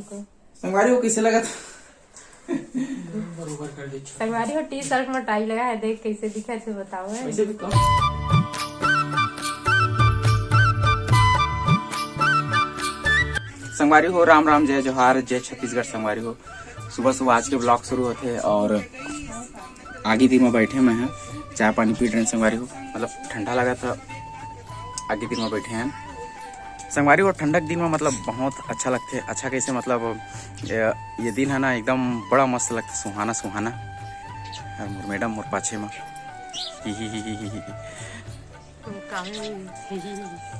संगवारी को कैसे लगा था? संगवारी को टी शर्ट में टाई लगा है, देख कैसे दिखा थे बताओ। है वैसे भी कम। संगवारी हो राम राम, जय जोहार, जय छत्तीसगढ़। संगवारी हो सुबह सुबह आज के ब्लॉग शुरू होते हैं और आगे दिन में बैठे में हैं, चाय पानी पी रहे हैं। संगवारी हो मतलब ठंडा लगा था, आगे दिन में बैठे हैं। संगवारी हो ठंडक दिन में मतलब बहुत अच्छा लगते है। अच्छा कैसे मतलब ये दिन है ना एकदम बड़ा मस्त लगता, सुहाना सुहाना। और मोर मैडम मोर पाछे में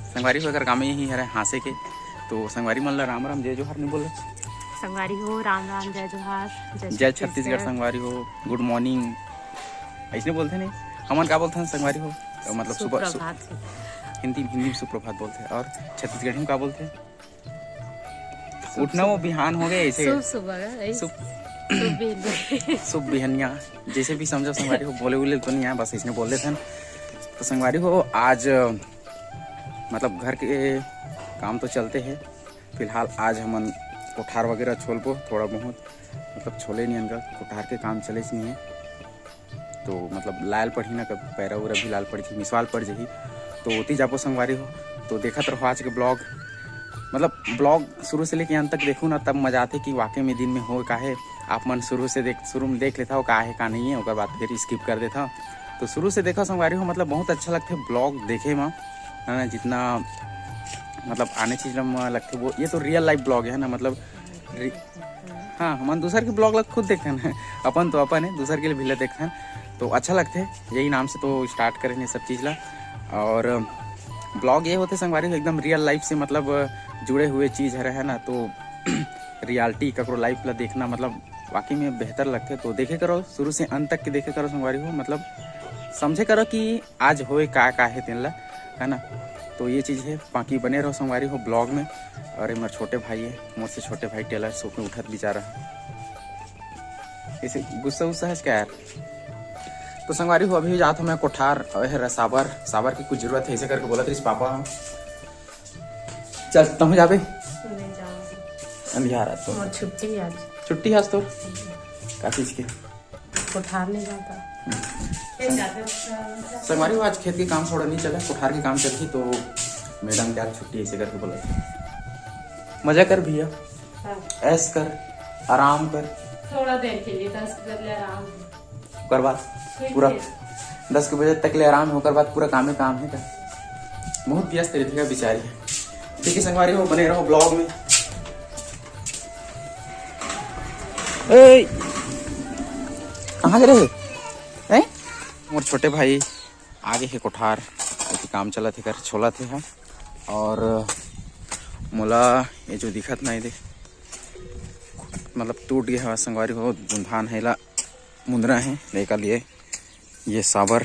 संगवारी हो अगर काम ही है हंसे के तो संगवारी मन ला राम राम जय जोहार नहीं बोले। संगवारी हो राम राम जय जोहार, जय छत्तीसगढ़। संगवारी हो गुड मॉर्निंग ऐसे बोलते नहीं, हमन क्या बोलते हैं संगवारी हो तो मतलब सुबह हिंदी में सुप्रभात बोलते हैं। और छत्तीसगढ़ी में क्या बोलते हैं? उठना वो बिहान हो गए ऐसे सुबह बिहनिया जैसे भी समझो। संगवारी हो बोले बोले तो नहीं आए, बस इसने बोल देते हैं। तो संगवारी हो आज मतलब घर के काम तो चलते हैं। फिलहाल आज हम कोठार वगैरह छोलबो थोड़ा बहुत, मतलब छोले नहीं अनगा कोठार के काम चले नहीं है तो मतलब लाल पड़ी ना, कब पैरा उरा भी लाल पड़ी थी, मिसवाल पड़ जाही तो होती जापो। संगवारी हो तो देखा तो रहो आज के ब्लॉग, मतलब ब्लॉग शुरू से लेके अंत तक देखूँ ना तब मजा आते कि वाकई में दिन में हो का है। आप मन शुरू में देख लेता हो का है का नहीं है, उसके बाद फिर स्किप कर देता हो। तो शुरू से देखा संगवारी हो मतलब बहुत अच्छा लगता है ब्लॉग देखे में, है ना। जितना मतलब आने चीज में लगते वो ये तो रियल लाइफ ब्लॉग है ना, मतलब हाँ हम दूसर के ब्लॉग लग खुद देखते हैं, अपन तो अपन है दूसर के लिए भी देखते हैं तो अच्छा लगते है। यही नाम से तो स्टार्ट करेंगे सब चीज़ ला। और ब्लॉग ये होते संगवारी एकदम रियल लाइफ से मतलब जुड़े हुए चीज़ है ना, तो रियलिटी ककरो लाइफ ला देखना मतलब वाकई में बेहतर लगते। तो देखे करो शुरू से अंत तक के देखे करो संगवारी हो, मतलब समझे करो कि आज होए का है तेन ला, है ना। तो ये चीज़ है, बाकी बने रहो संगवारी हो ब्लॉग में। और मेरे छोटे भाई है, मुझसे छोटे भाई टेलर सो में उठत बेचारा, इसे गुस्सा उस्सा है क्या यार। तो संगवारी हो अभी जाता मैं कोठार साबर की कुछ जरूरत है ऐसे करके बोला था पापा। चल तुम जाबे अंधियार तो छुट्टी आज तो का चीज के कोठार नहीं जाता। संगवारी हो आज खेत के काम थोड़ा नहीं चला, कोठार के काम चलती तो मैडम क्या छुट्टी ऐसे करके बोला था। मजा कर भैया, ऐस कर, आराम कर थोड़ा देर के लिए 10 बजे आराम कर, बाद पूरा 10 बजे तक ले आराम होकर बाद पूरा काम है क्या। बहुत व्यस्त रहती है बेचारी। ठीक है संगवारी हो बने रहो ब्लॉग में। कहाँ गए हैं मोर छोटे भाई? आगे है कोठार काम चला थे कर छोला थे है। और मोला ये जो दिखत नहीं देख मतलब टूट गया है संगवारी हो, बुंधान है ला मुंदरा है लेकर लिए ये साबर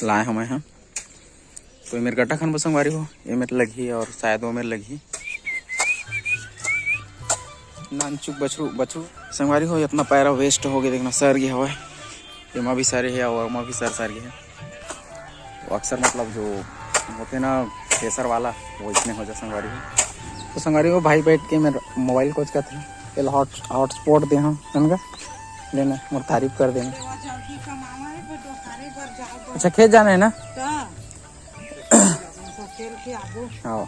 लाए हमें हैं। तो ये मेरे गड्ढा खान संगवारी हो ये मेरे लगी और शायद वो मेरे लगी नानचुक बछरू संगवारी हो। इतना पैरा वेस्ट हो गया देखना, सर गया हुआ है ये माँ भी सारे है और माँ भी सर गया है। तो अक्सर मतलब जो होते ना केसर वाला वो इसमें हो जाए संगवारी हो। तो संगवारी हो भाई बैठ के मेरा मोबाइल कोच का था हॉटस्पॉट दे हाँ का लेना मोर तारीफ कर देना। अच्छा खेत जाना है ना? हाँ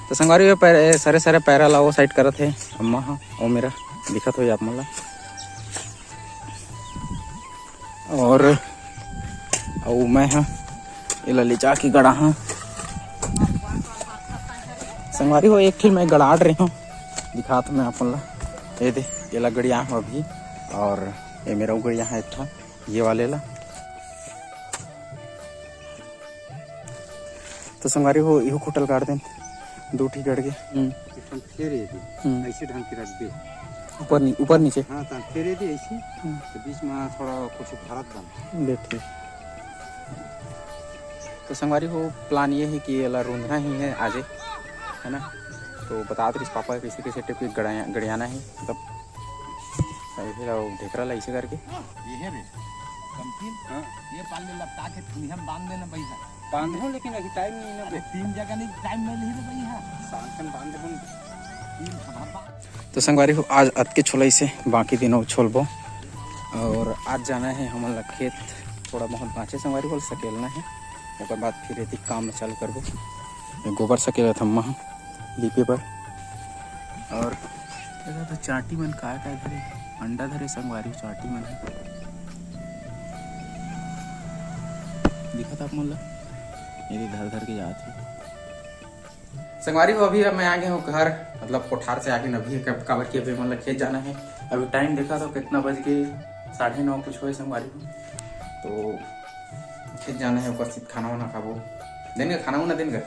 तो संगवारी हो सारे पैरा ला वो साइड करत है अम्मा। हाँ वो मेरा दिखत हो आप मला। और मैं हाँ ये ललिचा की गड़ा हाँ संगवारी हो एक मैं गड़ाट रही हूँ दिखा तो मैं अपन ला। ये दे ये ला गड़िया हूँ अभी और ये मेरा गड़िया है एक ये वाले ला। तो संगवारी हो इहो खुटल काट दें दो ठीक गड़ के ऐसे ढंग के रख दे ऊपर नीचे। हाँ फेरे दे ऐसे तो बीच में थोड़ा कुछ फरक बन बैठे। तो संगवारी हो प्लान ये है कि ये ला रूंधना ही है आज, है ना। तो बता दे पापा कैसे कैसे टिप गड़ियाना है मतलब ढेकरा ला ऐसे करके ये है रे कंपनी। हाँ ये पाल ले लपटा के तुम बांध देना भैया, बांध हो लेकिन अभी टाइम नहीं ना। 3 जगह नहीं टाइम नहीं ले भैया, सांखन बांध दे तो संगवारी हो आज अत के छोलाई से बाकी दिनों छोलबो और आज जाना है हमारा खेत थोड़ा बहुत बाँचे संगवारी बोल सकेलना है एक बाद फिर यदि काम चालू करबो गोबर सकेला थम्मा लीपे पर और तो चाटी मन का धरे अंडा धरे संगवारी चाटी मन है दिखा था आप मन यदि धर धर के जाते संगवारी हो अभी मैं आ गया हूँ घर मतलब कोठार से आगे अभी काबर की अभी मतलब खेत जाना है। अभी टाइम देखा तो कितना बज के 9:30 कुछ हुए संगवारी हो तो खेत जाना है उपस्थित खाना वाना खाबो दिन का खाना वाना दिन का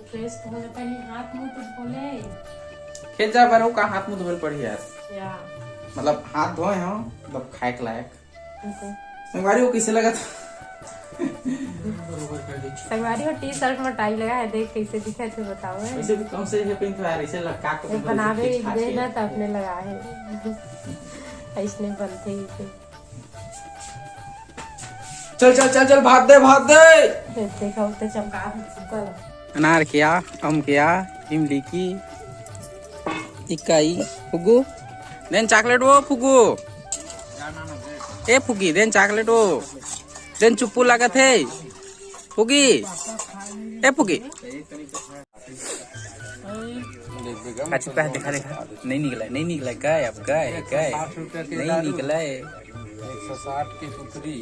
फ्रेश तो होने पहले हाथ मुंह तो धोले खेत जा पर का हाथ मुंह धोल पड़ी यार या मतलब हाथ धोए हो मतलब खाए के लायक संगवारी को कैसे लगा था संगवारी हो टी शर्ट में टाई लगा है देख कैसे दिखा थे बताओ ऐसे भी कम से पेन तो यार ऐसे लटका के बनावे दे ना तो अपने लगा है ऐसने बनते ही थे चल चल चल चल भाग दे देखा उते चमका चल अनार क्या आम क्या इमली की इकाई फुगू देन चॉकलेट वो फुगू ए फुगी देन चॉकलेट वो देन चुप्पू लागत है फुगी ए फुगी अच्छा पहले देखा नहीं निकला गाय अब गाय नहीं निकला है 160 की टुकड़ी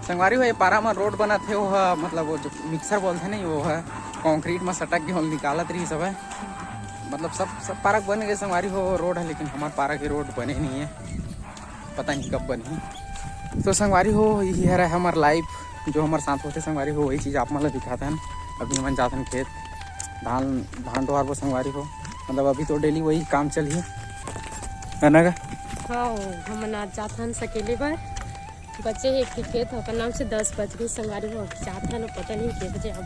संगवारी हो पारा में रोड बना थे वो है मतलब वो जो मिक्सर बोलते नहीं वो है कंक्रीट में सटक के निकालत रही सब है मतलब सब पार्क बन गए संगवारी हो रोड है लेकिन हमारे पारा की रोड बने नहीं है पता नहीं कब बनी तो संगवारी हो यही है हमार लाइफ जो हमारे साथ होते संगवारी हो वही चीज़ आप मतलब दिखाते हैं अभी हम जाते हैं खेत धान डोहार वो संगवारी हो मतलब अभी तो डेली वही काम चलिए है ना हाँ हम आज जाते हैं सकेले पर बच्चे एक खेत होकर नाम से 10 बज गई संगवारी हो जाते हैं पता नहीं के बजे अब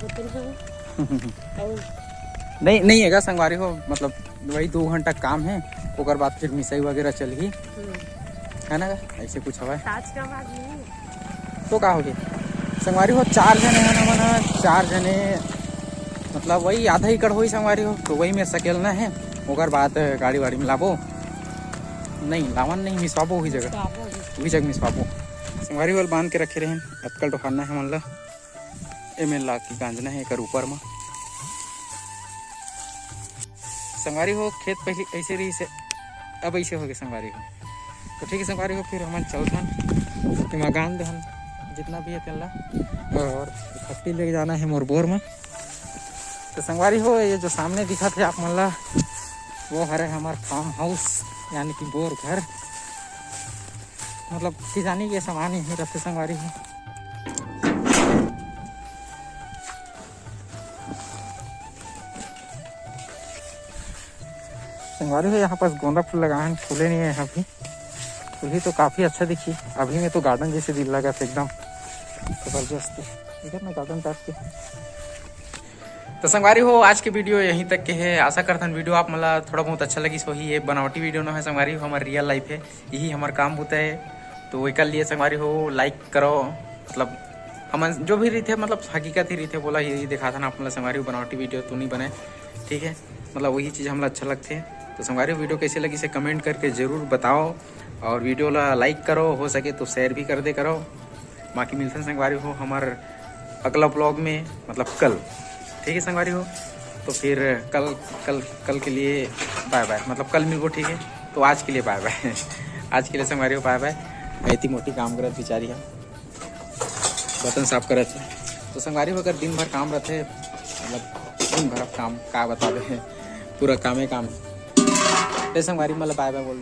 नहीं है संगवारी हो मतलब वही 2 घंटा काम है ओकर बाद फिर मिसाई वगैरह चलगी है ना ऐसे कुछ हवा तो का हो गया संगवारी हो 4 जने है ना 4 जने मतलब वही आधा एकड़ हो संगवारी हो तो वही में सकेलना है ओकर बाद गाड़ी वाड़ी में लाबो नहीं लावन नहीं मिसवाबो वही जगह मिसवाबो संगवारी वाल बांध के रखे रहे अतकल टोहाना है मतलब एम ला की गांजना है एक ऊपर में संगवारी हो खेत पहले ऐसे रही से अब ऐसे हो गए संगवारी हो तो ठीक है संगवारी हो फिर हम चलते हैं गान दहन जितना भी है तेला और खट्टी लेके जाना है मोर बोर में तो संगवारी हो ये जो सामने दिखा थे आप मतलब वो है हमारा फार्म हाउस यानी कि बोर घर मतलब किसानी के सामान ही रहते संगवारी हो संगवारी हो यहाँ पास गोंदा फूल लगाए हैं फूले नहीं है यहाँ भी फूल ही तो काफ़ी अच्छा दिखी अभी में तो गार्डन जैसे दिल लगा था एकदम जबरदस्त इधर ना गार्डन टाइप के तो संगवारी हो आज के वीडियो यहीं तक के है आशा करता हूँ वीडियो आप मतलब थोड़ा बहुत अच्छा लगी सो ही ये बनावटी वीडियो ना है संगवारी हो हमारी रियल लाइफ है यही हमारा काम होता है तो एक लिए संगवारी हो लाइक करो मतलब हम जो भी रहते मतलब हकीकत ही रहते बोला यही दिखाता ना आप मतलब संगवारी हो बनावटी वीडियो तो नहीं बने ठीक है मतलब वही चीज़ हमें अच्छा लगते हैं तो संगवारी वीडियो कैसे लगी से कमेंट करके ज़रूर बताओ और वीडियो ला लाइक करो हो सके तो शेयर भी कर दे करो बाकी मिलते हैं संगवारी हो हमारे अगला ब्लॉग में मतलब कल ठीक है संगवारी हो तो फिर कल के लिए बाय बाय मतलब कल मिलबो ठीक है तो आज के लिए बाय बाय आज के लिए संगवारी हो बाय बाय इतनी मोटी काम करत बेचारी है बर्तन साफ करत है तो संगवारी हो अगर दिन भर काम रहते मतलब दिन भर काम का बता दे पूरा काम है संगवारी मतलब बाय बाय बोल